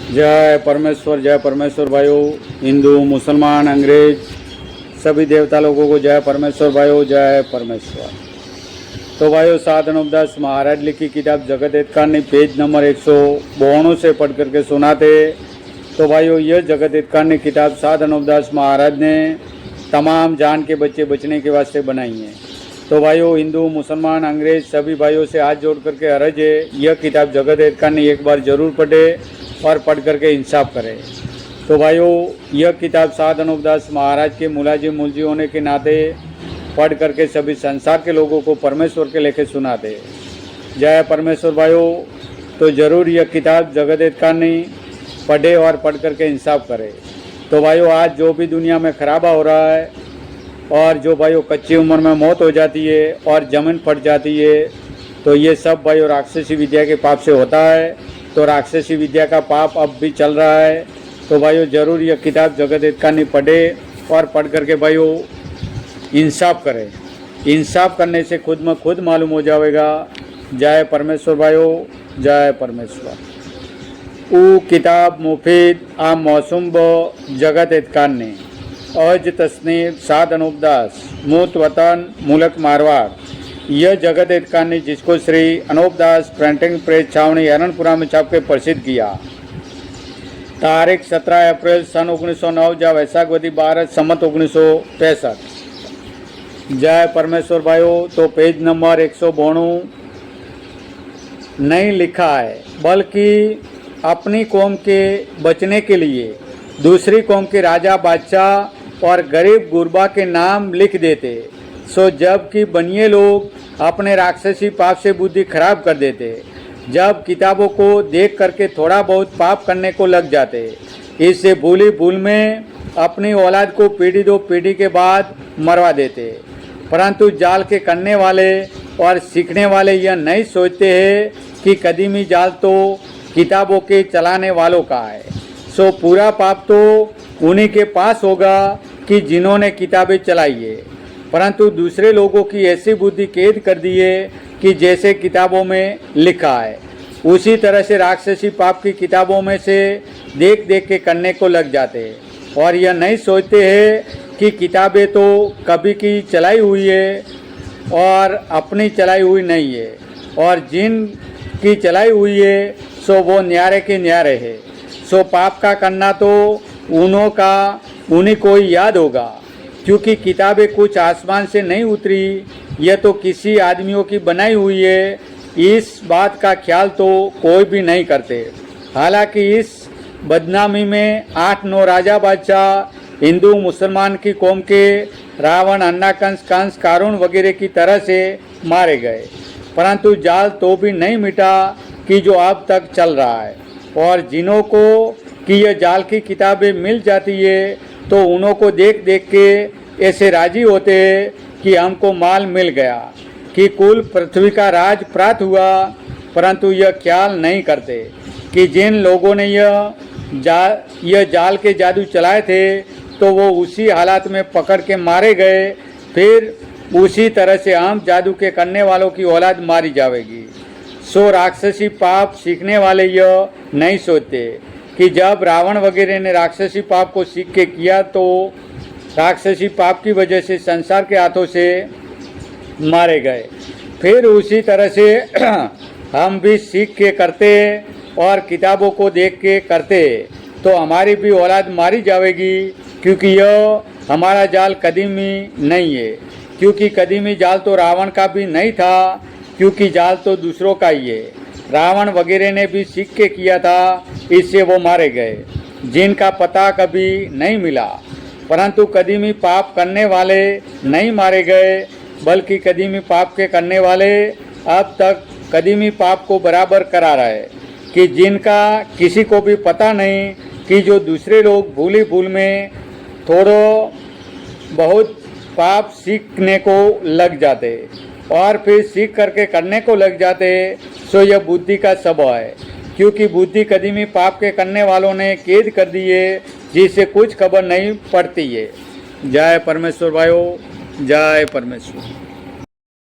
जय परमेश्वर भाइयों। हिंदू, मुसलमान, अंग्रेज सभी देवता लोगों को जय परमेश्वर भाइयों, जय परमेश्वर। तो भाइयों, साधन उपदास महाराज लिखी किताब जगत हितकारिणी पेज नंबर 192 से पढ़ करके सुनाते। तो भाइयों, यह जगत हितकारिणी किताब साधन उपदास महाराज ने तमाम जान के बच्चे बचने के वास्ते बनाई है। तो भाइयों, हिंदू, मुसलमान, अंग्रेज सभी भाइयों से हाथ जोड़ करके अर्ज है, यह किताब जगत हितकारिणी एक बार जरूर पढ़े और पढ़ करके इंसाफ करें। तो भाइयों, यह किताब साधन उपदास महाराज के मुलाजिम मुलजी होने के नाते पढ़ करके सभी संसार के लोगों को परमेश्वर के लेके सुनाते। जय परमेश्वर भाइयों। तो ज़रूर यह किताब जगत हितकारिणी पढ़े और पढ़ करके इंसाफ करे। तो भाइयों, आज जो भी दुनिया में खराबा हो रहा है और जो भाइयों कच्ची उम्र में मौत हो जाती है और ज़मीन फट जाती है, तो ये सब भाइयों राक्षसी विद्या के पाप से होता है। तो राक्षसी विद्या का पाप अब भी चल रहा है। तो भाइयों, ज़रूर यह किताब जगत हितकारिणी पढ़े और पढ़ करके भाइयों इंसाफ करें। इंसाफ करने से खुद में खुद मालूम हो जाएगा। जय परमेश्वर भाइयों, जय परमेश्वर। ऊ किताब मुफीद आ मौसुम ब जगत हितकारिणी अज तस्नीफ साधन उपदास मूत वतन मुल्क मारवाड़। यह जगत हितकारिणी जिसको श्री अनूपदास प्रिंटिंग प्रेस छावनी हरणपुरा में छाप के प्रसिद्ध किया। तारीख 17 अप्रैल सन 1909 जा वैशाखवती 12 सम्मत 1965। जय परमेश्वर भाइयों। तो पेज नंबर 192 नहीं लिखा है, बल्कि अपनी कौम के बचने के लिए दूसरी कौम के राजा बादशाह और गरीब गुरबा के नाम लिख देते। सो जबकि बनिए लोग अपने राक्षसी पाप से बुद्धि खराब कर देते, जब किताबों को देख करके थोड़ा बहुत पाप करने को लग जाते, इससे भूली भूल में अपनी औलाद को पीढ़ी दो पीढ़ी के बाद मरवा देते। परंतु जाल के करने वाले और सीखने वाले यह नहीं सोचते हैं कि कदीमी जाल तो किताबों के चलाने वालों का है। सो पूरा पाप तो उन्हीं के पास होगा कि जिन्होंने किताबें चलाई है। परंतु दूसरे लोगों की ऐसी बुद्धि कैद कर दी है कि जैसे किताबों में लिखा है उसी तरह से राक्षसी पाप की किताबों में से देख देख के करने को लग जाते हैं और यह नहीं सोचते हैं कि किताबें तो कभी की चलाई हुई है और अपनी चलाई हुई नहीं है, और जिन की चलाई हुई है सो वो न्यारे के न्यारे है। सो पाप का करना तो उन्हीं को ही याद होगा, क्योंकि किताबें कुछ आसमान से नहीं उतरी, यह तो किसी आदमियों की बनाई हुई है। इस बात का ख्याल तो कोई भी नहीं करते। हालांकि इस बदनामी में 8-9 राजा बादशाह हिंदू मुसलमान की कौम के रावण, अन्ना, कंस, कारून वगैरह की तरह से मारे गए। परंतु जाल तो भी नहीं मिटा कि जो अब तक चल रहा है, और जिन्हों को कि यह जाल की किताबें मिल जाती है तो उन्हों को देख देख के ऐसे राजी होते कि हमको माल मिल गया, कि कुल पृथ्वी का राज प्राप्त हुआ। परंतु यह ख्याल नहीं करते कि जिन लोगों ने यह जाल के जादू चलाए थे तो वो उसी हालात में पकड़ के मारे गए, फिर उसी तरह से हम जादू के करने वालों की औलाद मारी जाएगी। सो राक्षसी पाप सीखने वाले यह नहीं सोचते कि जब रावण वगैरह ने राक्षसी पाप को सीख के किया तो राक्षसी पाप की वजह से संसार के हाथों से मारे गए, फिर उसी तरह से हम भी सीख के करते और किताबों को देख के करते तो हमारी भी औलाद मारी जाएगी, क्योंकि यह हमारा जाल कदीमी नहीं है। क्योंकि कदीमी जाल तो रावण का भी नहीं था, क्योंकि जाल तो दूसरों का ही है। रावण वगैरह ने भी सीख के किया था, इससे वो मारे गए, जिनका पता कभी नहीं मिला। परंतु कदीमी पाप करने वाले नहीं मारे गए, बल्कि कदीमी पाप के करने वाले अब तक कदीमी पाप को बराबर करा रहे, कि जिनका किसी को भी पता नहीं कि जो दूसरे लोग भूली भूल में थोड़ो बहुत पाप सीखने को लग जाते और फिर सीख करके करने को लग जाते। सो यह बुद्धि का स्वभाव है, क्योंकि बुद्धि कदीमी पाप के करने वालों ने कैद कर दी है, जिससे कुछ खबर नहीं पड़ती है। जय परमेश्वर भाइयों, जय परमेश्वर।